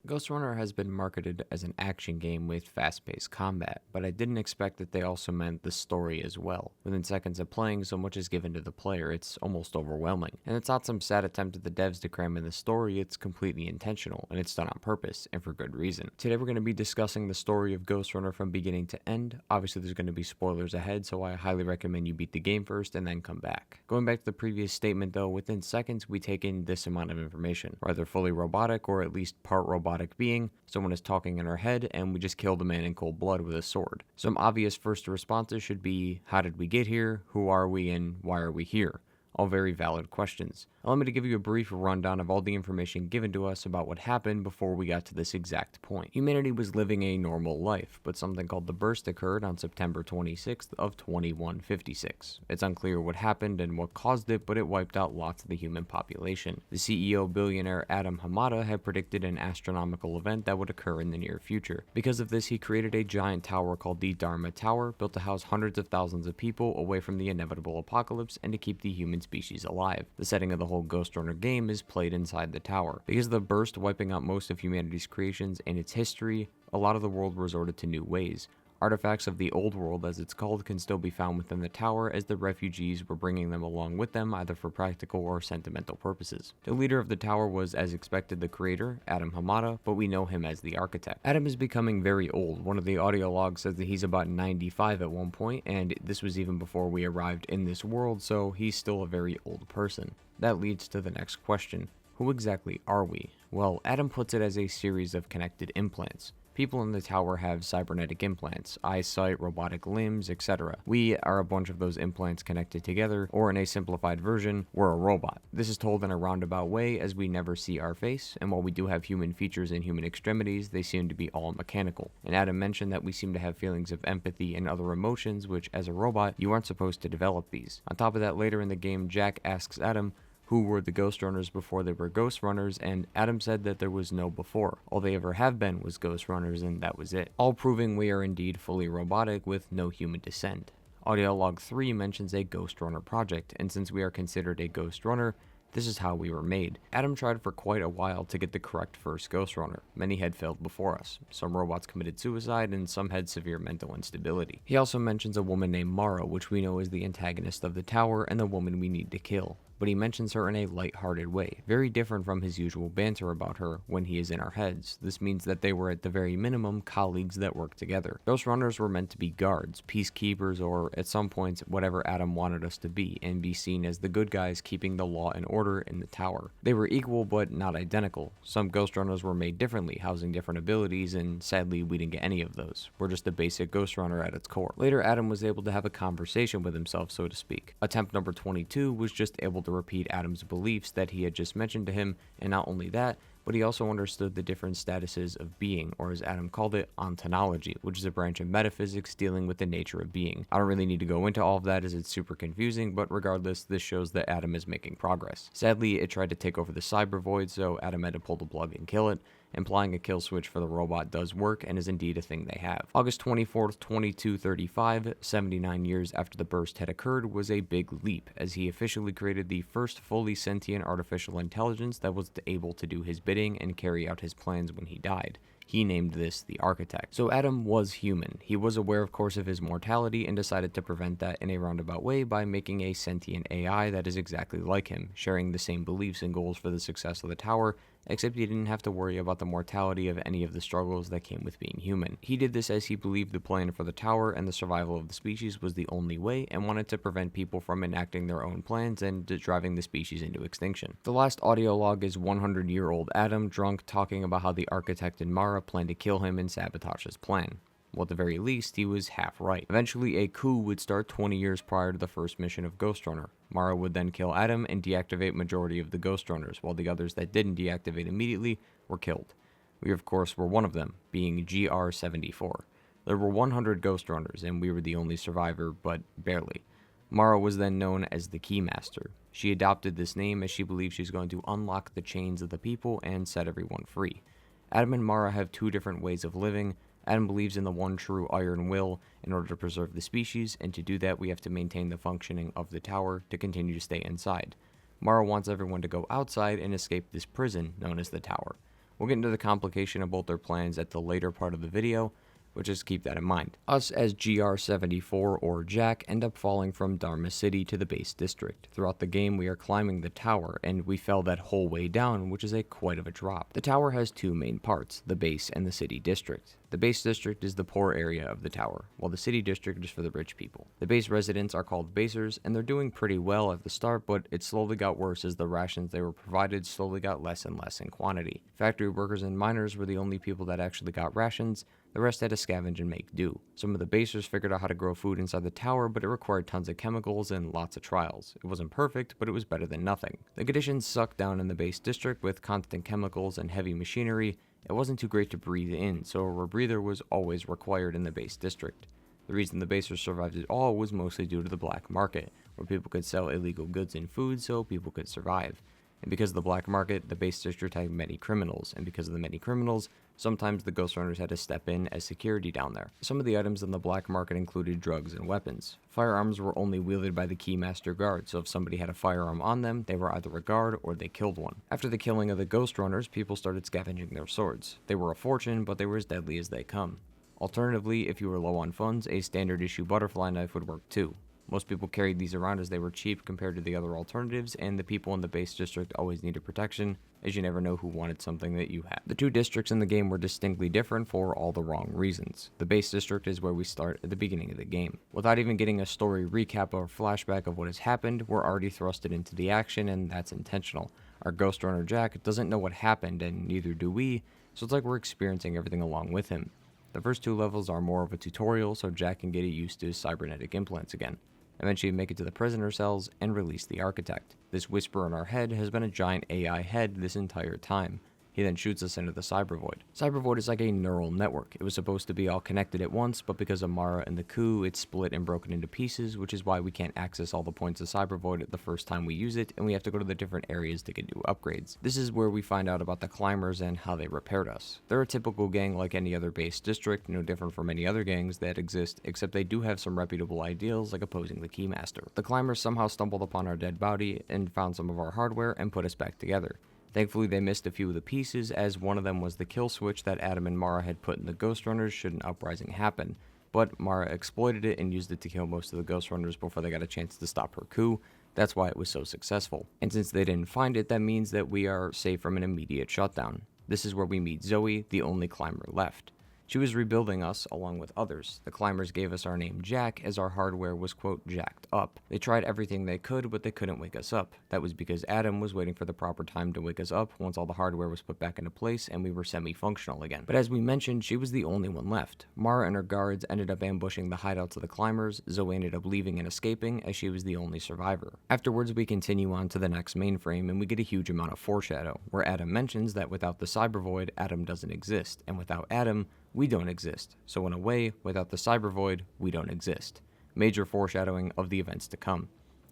Ghostrunner has been marketed as an action game with fast-paced combat, but I didn't expect that they also meant the story as well. Within seconds of playing, so much is given to the player, it's almost overwhelming. And it's not some sad attempt at the devs to cram in the story, it's completely intentional, and it's done on purpose, and for good reason. Today we're going to be discussing the story of Ghostrunner from beginning to end. Obviously there's going to be spoilers ahead, so I highly recommend you beat the game first and then come back. Going back to the previous statement though, within seconds we take in this amount of information. We're either fully robotic or at least part robotic being, someone is talking in our head, and we just killed a man in cold blood with a sword. Some obvious first responses should be, how did we get here, who are we, and why are we here? All very valid questions. Allow me to give you a brief rundown of all the information given to us about what happened before we got to this exact point. Humanity was living a normal life, but something called the Burst occurred on September 26th of 2156. It's unclear what happened and what caused it, but it wiped out lots of the human population. The CEO billionaire Adam Hamada had predicted an astronomical event that would occur in the near future. Because of this, he created a giant tower called the Dharma Tower, built to house hundreds of thousands of people away from the inevitable apocalypse and to keep the human species alive. The setting of the whole Ghostrunner game is played inside the tower. Because of the burst wiping out most of humanity's creations and its history, a lot of the world resorted to new ways. Artifacts of the old world, as it's called, can still be found within the tower, as the refugees were bringing them along with them either for practical or sentimental purposes. The leader of the tower was, as expected, the creator, Adam Hamada, but we know him as the architect. Adam is becoming very old. One of the audio logs says that he's about 95 at one point, and this was even before we arrived in this world, so he's still a very old person. That leads to the next question. Who exactly are we? Well, Adam puts it as a series of connected implants. People in the tower have cybernetic implants, eyesight, robotic limbs, etc. We are a bunch of those implants connected together, or in a simplified version, we're a robot. This is told in a roundabout way as we never see our face, and while we do have human features and human extremities, they seem to be all mechanical. And Adam mentioned that we seem to have feelings of empathy and other emotions, which as a robot, you aren't supposed to develop these. On top of that, later in the game, Jack asks Adam, who were the Ghostrunners before they were Ghostrunners, and Adam said that there was no before. All they ever have been was Ghostrunners, and that was it. All proving we are indeed fully robotic with no human descent. Audio log 3 mentions a Ghostrunner project, and since we are considered a Ghostrunner, this is how we were made. Adam tried for quite a while to get the correct first Ghostrunner. Many had failed before us. Some robots committed suicide, and some had severe mental instability. He also mentions a woman named Mara, which we know is the antagonist of the tower and the woman we need to kill. But he mentions her in a light-hearted way, very different from his usual banter about her when he is in our heads. This means that they were at the very minimum colleagues that work together. Ghostrunners were meant to be guards, peacekeepers, or at some points whatever Adam wanted us to be, and be seen as the good guys keeping the law and order in the tower. They were equal but not identical. Some Ghostrunners were made differently, housing different abilities, and sadly we didn't get any of those. We're just a basic Ghostrunner at its core. Later Adam was able to have a conversation with himself, so to speak. Attempt number 22 was just able to repeat Adam's beliefs that he had just mentioned to him, and not only that, but he also understood the different statuses of being, or as Adam called it, ontology, which is a branch of metaphysics dealing with the nature of being. I don't really need to go into all of that as it's super confusing, but regardless, this shows that Adam is making progress. Sadly, it tried to take over the cyber void, so Adam had to pull the plug and kill it. Implying a kill switch for the robot does work and is indeed a thing they have. August 24th, 2235, 79 years after the burst had occurred, was a big leap, as he officially created the first fully sentient artificial intelligence that was able to do his bidding and carry out his plans when he died. He named this the architect. So Adam was human. He was aware, of course, of his mortality and decided to prevent that in a roundabout way by making a sentient AI that is exactly like him, sharing the same beliefs and goals for the success of the tower, except he didn't have to worry about the mortality of any of the struggles that came with being human. He did this as he believed the plan for the tower and the survival of the species was the only way, and wanted to prevent people from enacting their own plans and driving the species into extinction. The last audio log is 100-year-old Adam drunk talking about how the architect and Mara planned to kill him and sabotage his plan. Well, at the very least, he was half right. Eventually, a coup would start 20 years prior to the first mission of Ghostrunner. Mara would then kill Adam and deactivate majority of the Ghostrunners, while the others that didn't deactivate immediately were killed. We, of course, were one of them, being GR-74. There were 100 Ghostrunners, and we were the only survivor, but barely. Mara was then known as the Keymaster. She adopted this name as she believed she's going to unlock the chains of the people and set everyone free. Adam and Mara have two different ways of living. Adam believes in the one true iron will in order to preserve the species, and to do that we have to maintain the functioning of the tower to continue to stay inside. Mara wants everyone to go outside and escape this prison known as the tower. We'll get into the complication of both their plans at the later part of the video, but just keep that in mind. Us as GR74 or Jack end up falling from Dharma City to the base district. Throughout the game we are climbing the tower, and we fell that whole way down, which is quite of a drop. The tower has two main parts, the base and the city district. The base district is the poor area of the tower, while the city district is for the rich people. The base residents are called basers, and they're doing pretty well at the start, but it slowly got worse as the rations they were provided slowly got less and less in quantity. Factory workers and miners were the only people that actually got rations. The rest had to scavenge and make do. Some of the basers figured out how to grow food inside the tower, but it required tons of chemicals and lots of trials. It wasn't perfect, but it was better than nothing. The conditions sucked down in the base district with constant chemicals and heavy machinery. It wasn't too great to breathe in, so a rebreather was always required in the base district. The reason the basers survived at all was mostly due to the black market, where people could sell illegal goods and food so people could survive. And because of the black market, the base district had many criminals, and because of the many criminals, sometimes the Ghostrunners had to step in as security down there. Some of the items in the black market included drugs and weapons. Firearms were only wielded by the Keymaster Guard, so if somebody had a firearm on them, they were either a guard or they killed one. After the killing of the Ghostrunners, people started scavenging their swords. They were a fortune, but they were as deadly as they come. Alternatively, if you were low on funds, a standard issue butterfly knife would work too. Most people carried these around as they were cheap compared to the other alternatives, and the people in the base district always needed protection, as you never know who wanted something that you had. The two districts in the game were distinctly different for all the wrong reasons. The base district is where we start at the beginning of the game. Without even getting a story recap or flashback of what has happened, we're already thrusted into the action, and that's intentional. Our Ghostrunner Jack doesn't know what happened, and neither do we, so it's like we're experiencing everything along with him. The first two levels are more of a tutorial, so Jack can get used to his cybernetic implants again. Eventually make it to the prisoner cells and release the architect. This whisper in our head has been a giant AI head this entire time. He then shoots us into the cyber void. Cyber void is like a neural network. It was supposed to be all connected at once, but because of Mara and the coup, it's split and broken into pieces, which is why we can't access all the points of cyber void the first time we use it, and we have to go to the different areas to get new upgrades. This is where we find out about the climbers and how they repaired us. They're a typical gang like any other base district, no different from any other gangs that exist, except they do have some reputable ideals like opposing the Keymaster. The climbers somehow stumbled upon our dead body and found some of our hardware and put us back together. Thankfully, they missed a few of the pieces, as one of them was the kill switch that Adam and Mara had put in the Ghostrunners should an uprising happen. But Mara exploited it and used it to kill most of the Ghostrunners before they got a chance to stop her coup. That's why it was so successful. And since they didn't find it, that means that we are safe from an immediate shutdown. This is where we meet Zoe, the only climber left. She was rebuilding us along with others. The climbers gave us our name Jack as our hardware was quote jacked up. They tried everything they could, but they couldn't wake us up. That was because Adam was waiting for the proper time to wake us up once all the hardware was put back into place and we were semi-functional again. But as we mentioned, she was the only one left. Mara and her guards ended up ambushing the hideouts of the climbers. Zoe ended up leaving and escaping as she was the only survivor. Afterwards, we continue on to the next mainframe and we get a huge amount of foreshadow, where Adam mentions that without the cyber void, Adam doesn't exist, and without Adam, we don't exist. So in a way, without the cyber void, we don't exist. Major foreshadowing of the events to come.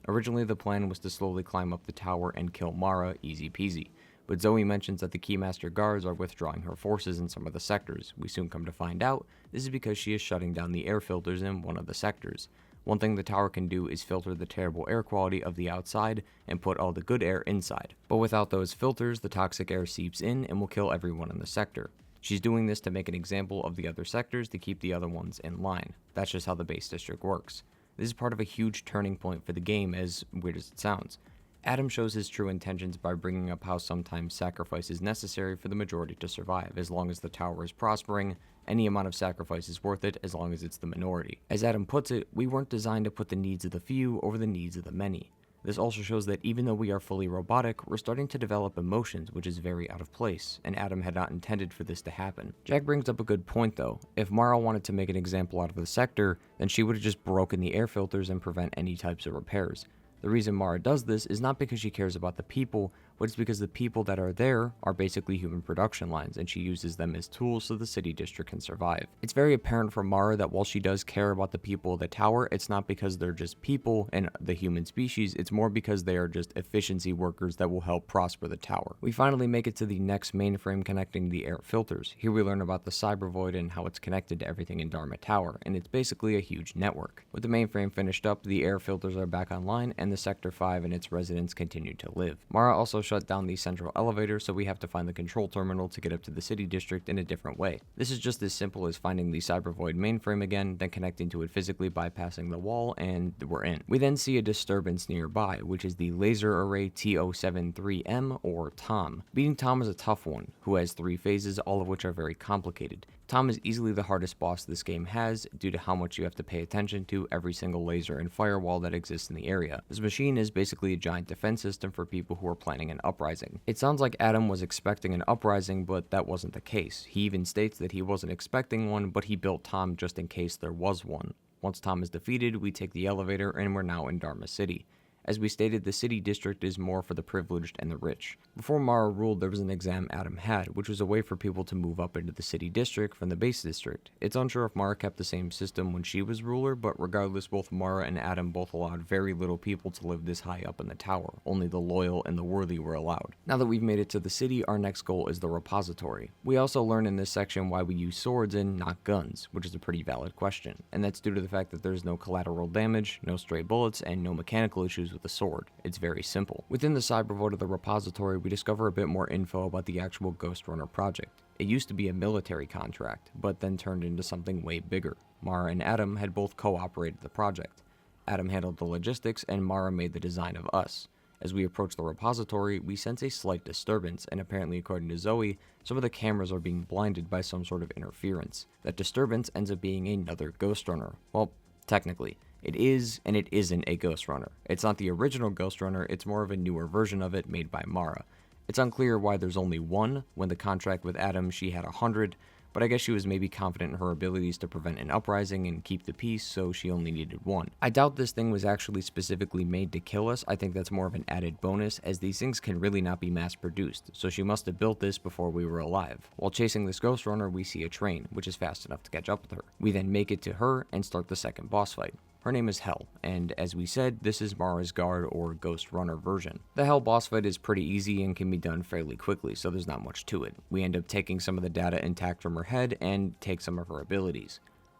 Originally, the plan was to slowly climb up the tower and kill Mara, easy peasy. But Zoe mentions that the Keymaster guards are withdrawing her forces in some of the sectors. We soon come to find out this is because she is shutting down the air filters in one of the sectors. One thing the tower can do is filter the terrible air quality of the outside and put all the good air inside. But without those filters, the toxic air seeps in and will kill everyone in the sector. She's doing this to make an example of the other sectors to keep the other ones in line. That's just how the base district works. This is part of a huge turning point for the game, as weird as it sounds. Adam shows his true intentions by bringing up how sometimes sacrifice is necessary for the majority to survive. As long as the tower is prospering, any amount of sacrifice is worth it as long as it's the minority. As Adam puts it, we weren't designed to put the needs of the few over the needs of the many. This also shows that even though we are fully robotic, we're starting to develop emotions, which is very out of place, and Adam had not intended for this to happen. Jack brings up a good point though. If Mara wanted to make an example out of the sector, then she would have just broken the air filters and prevent any types of repairs. The reason Mara does this is not because she cares about the people, but it's because the people that are there are basically human production lines, and she uses them as tools so the city district can survive. It's very apparent for Mara that while she does care about the people of the tower, it's not because they're just people and the human species, it's more because they are just efficiency workers that will help prosper the tower. We finally make it to the next mainframe connecting the air filters. Here we learn about the cyber void and how it's connected to everything in Dharma Tower, and it's basically a huge network. With the mainframe finished up, the air filters are back online, and the Sector 5 and its residents continue to live. Mara also shut down the central elevator, so we have to find the control terminal to get up to the city district in a different way. This is just as simple as finding the Cybervoid mainframe again, then connecting to it physically bypassing the wall, and we're in. We then see a disturbance nearby, which is the Laser Array T073M, or Tom. Beating Tom is a tough one, who has 3 phases, all of which are very complicated. Tom is easily the hardest boss this game has, due to how much you have to pay attention to every single laser and firewall that exists in the area. This machine is basically a giant defense system for people who are planning an uprising. It sounds like Adam was expecting an uprising, but that wasn't the case. He even states that he wasn't expecting one, but he built Tom just in case there was one. Once Tom is defeated, we take the elevator and we're now in Dharma City. As we stated, the city district is more for the privileged and the rich. Before Mara ruled, there was an exam Adam had, which was a way for people to move up into the city district from the base district. It's unsure if Mara kept the same system when she was ruler, but regardless, both Mara and Adam both allowed very little people to live this high up in the tower. Only the loyal and the worthy were allowed. Now that we've made it to the city, our next goal is the repository. We also learn in this section why we use swords and not guns, which is a pretty valid question, and that's due to the fact that there's no collateral damage, no stray bullets, and no mechanical issues with the sword. It's very simple. Within the cybervoid of the repository, we discover a bit more info about the actual Ghostrunner project. It used to be a military contract, but then turned into something way bigger. Mara and Adam had both co-operated the project. Adam handled the logistics, and Mara made the design of us. As we approach the repository, we sense a slight disturbance, and apparently according to Zoe, some of the cameras are being blinded by some sort of interference. That disturbance ends up being another Ghostrunner. Well, technically. It is and it isn't a Ghostrunner. It's not the original Ghostrunner, it's more of a newer version of it made by Mara. It's unclear why there's only one. When the contract with Adam, she had 100, but I guess she was maybe confident in her abilities to prevent an uprising and keep the peace, so she only needed one. I doubt this thing was actually specifically made to kill us. I think that's more of an added bonus, as these things can really not be mass produced, so she must have built this before we were alive. While chasing this Ghostrunner, we see a train, which is fast enough to catch up with her. We then make it to her and start the second boss fight. Her name is Hell, and as we said, this is Mara's guard or Ghostrunner version. The Hell boss fight is pretty easy and can be done fairly quickly, so there's not much to it. We end up taking some of the data intact from her head and take some of her abilities.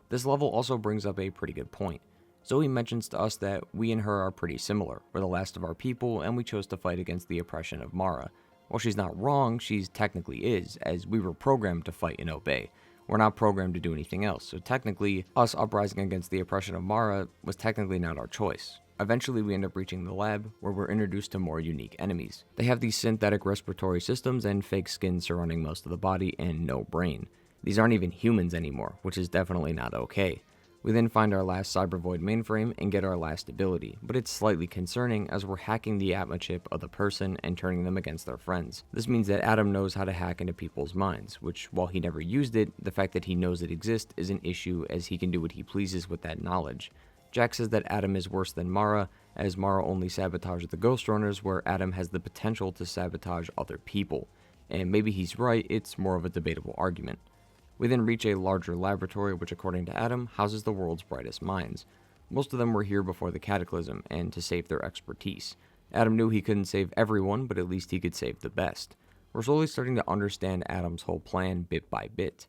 This level also brings up a pretty good point. Zoe mentions to us that we and her are pretty similar. We're the last of our people, and we chose to fight against the oppression of Mara. While she's not wrong, she technically is, as we were programmed to fight and obey. We're not programmed to do anything else, so technically, us uprising against the oppression of Mara was technically not our choice. Eventually, we end up reaching the lab, where we're introduced to more unique enemies. They have these synthetic respiratory systems and fake skin surrounding most of the body and no brain. These aren't even humans anymore, which is definitely not okay. We then find our last Cybervoid mainframe and get our last ability, but it's slightly concerning as we're hacking the Atma chip of the person and turning them against their friends. This means that Adam knows how to hack into people's minds, which, while he never used it, the fact that he knows it exists is an issue as he can do what he pleases with that knowledge. Jack says that Adam is worse than Mara, as Mara only sabotages the Ghostrunners where Adam has the potential to sabotage other people. And maybe he's right, it's more of a debatable argument. We then reach a larger laboratory which, according to Adam, houses the world's brightest minds. Most of them were here before the cataclysm, and to save their expertise. Adam knew he couldn't save everyone, but at least he could save the best. We're slowly starting to understand Adam's whole plan bit by bit.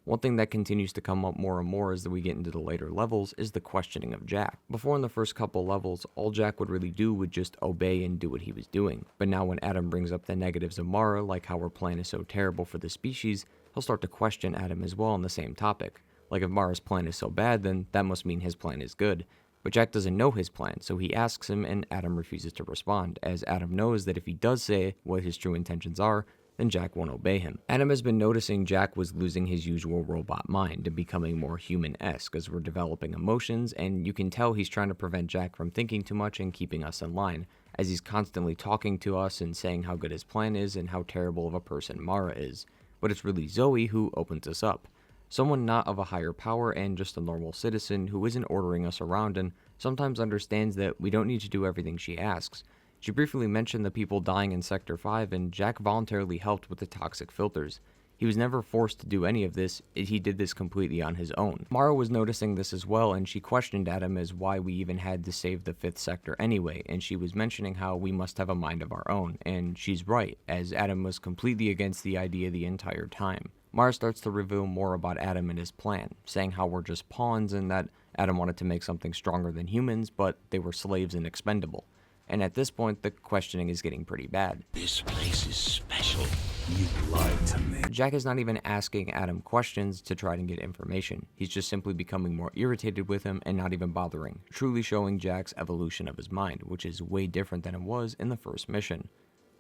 One thing that continues to come up more and more as we get into the later levels is the questioning of Jack. Before, in the first couple levels, all Jack would really do would just obey and do what he was doing. But now when Adam brings up the negatives of Mara, like how her plan is so terrible for the species, he'll start to question Adam as well on the same topic. Like if Mara's plan is so bad, then that must mean his plan is good. But Jack doesn't know his plan, so he asks him and Adam refuses to respond, as Adam knows that if he does say what his true intentions are, then Jack won't obey him. Adam has been noticing Jack was losing his usual robot mind and becoming more human-esque as we're developing emotions, and you can tell he's trying to prevent Jack from thinking too much and keeping us in line, as he's constantly talking to us and saying how good his plan is and how terrible of a person Mara is. But it's really Zoe who opens us up. Someone not of a higher power and just a normal citizen who isn't ordering us around and sometimes understands that we don't need to do everything she asks. She briefly mentioned the people dying in Sector 5, and Jack voluntarily helped with the toxic filters. He was never forced to do any of this, he did this completely on his own. Mara was noticing this as well, and she questioned Adam as why we even had to save the 5th sector anyway, and she was mentioning how we must have a mind of our own, and she's right, as Adam was completely against the idea the entire time. Mara starts to reveal more about Adam and his plan, saying how we're just pawns and that Adam wanted to make something stronger than humans, but they were slaves and expendable. and at this point, the questioning is getting pretty bad. This place is special. You lied to me. Jack is not even asking Adam questions to try and get information. He's just simply becoming more irritated with him and not even bothering, truly showing Jack's evolution of his mind, which is way different than it was in the first mission.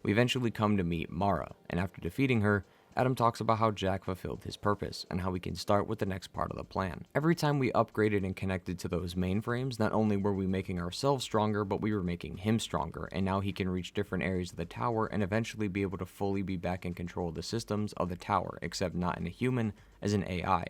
We eventually come to meet Mara, and after defeating her, Adam talks about how Jack fulfilled his purpose, and how we can start with the next part of the plan. Every time we upgraded and connected to those mainframes, not only were we making ourselves stronger, but we were making him stronger, and now he can reach different areas of the tower and eventually be able to fully be back in control of the systems of the tower, except not in a human, as an AI.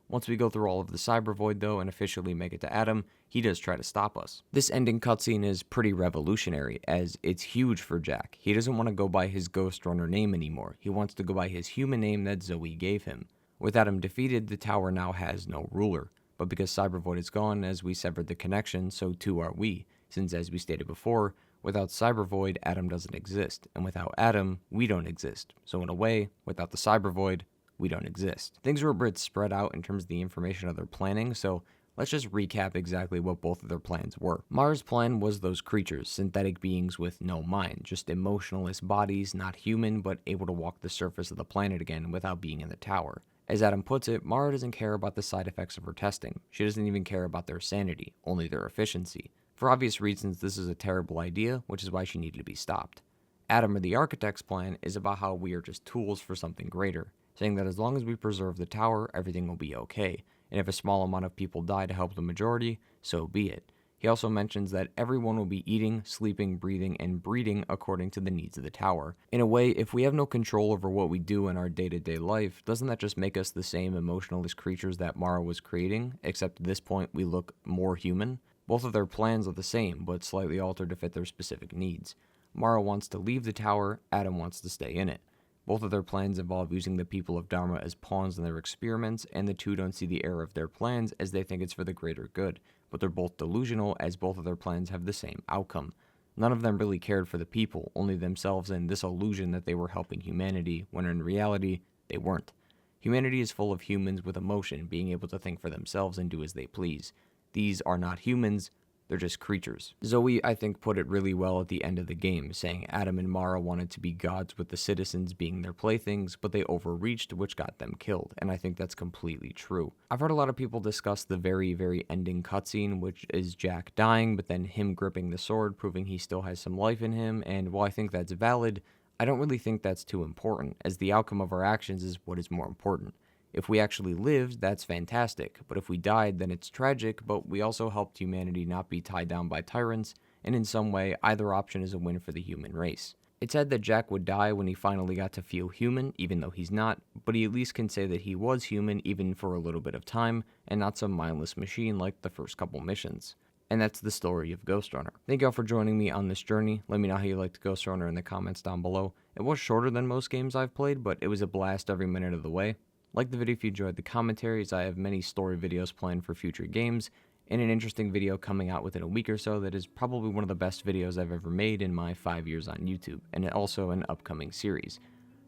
Once we go through all of the cyber void though and officially make it to Adam, he does try to stop us. This ending cutscene is pretty revolutionary, as it's huge for Jack. He doesn't want to go by his Ghostrunner name anymore. He wants to go by his human name that Zoe gave him. With Adam defeated, the tower now has no ruler. But because cyber void is gone, as we severed the connection, so too are we. Since, as we stated before, without cyber void, Adam doesn't exist. And without Adam, we don't exist. So in a way, without the cyber void, we don't exist. Things are a bit spread out in terms of the information of their planning, so let's just recap exactly what both of their plans were. Mara's plan was those creatures, synthetic beings with no mind, just emotionless bodies, not human, but able to walk the surface of the planet again without being in the tower. As Adam puts it, Mara doesn't care about the side effects of her testing. She doesn't even care about their sanity, only their efficiency. For obvious reasons, this is a terrible idea, which is why she needed to be stopped. Adam, or the Architect's plan, is about how we are just tools for something greater, saying that as long as we preserve the tower, everything will be okay, and if a small amount of people die to help the majority, so be it. He also mentions that everyone will be eating, sleeping, breathing, and breeding according to the needs of the tower. In a way, if we have no control over what we do in our day-to-day life, doesn't that just make us the same emotionless creatures that Mara was creating, except at this point we look more human? Both of their plans are the same, but slightly altered to fit their specific needs. Mara wants to leave the tower, Adam wants to stay in it. Both of their plans involve using the people of Dharma as pawns in their experiments, and the two don't see the error of their plans as they think it's for the greater good, but they're both delusional as both of their plans have the same outcome. None of them really cared for the people, only themselves and this illusion that they were helping humanity, when in reality, they weren't. Humanity is full of humans with emotion, being able to think for themselves and do as they please. These are not humans, they're just creatures. Zoe, I think, put it really well at the end of the game, saying Adam and Mara wanted to be gods with the citizens being their playthings, but they overreached, which got them killed, and I think that's completely true. I've heard a lot of people discuss the very, very ending cutscene, which is Jack dying, but then him gripping the sword, proving he still has some life in him, and while I think that's valid, I don't really think that's too important, as the outcome of our actions is what is more important. If we actually lived, that's fantastic, but if we died, then it's tragic, but we also helped humanity not be tied down by tyrants, and in some way, either option is a win for the human race. It's said that Jack would die when he finally got to feel human, even though he's not, but he at least can say that he was human even for a little bit of time, and not some mindless machine like the first couple missions. And that's the story of Ghostrunner. Thank you all for joining me on this journey. Let me know how you liked Ghostrunner in the comments down below. It was shorter than most games I've played, but it was a blast every minute of the way. Like the video if you enjoyed the commentaries. I have many story videos planned for future games, and an interesting video coming out within a week or so that is probably one of the best videos I've ever made in my 5 years on YouTube, and also an upcoming series.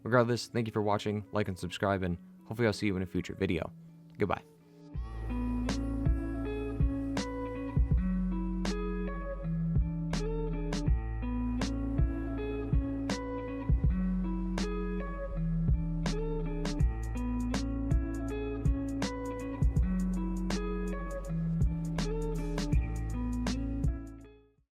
Regardless, thank you for watching, like and subscribe, and hopefully I'll see you in a future video. Goodbye.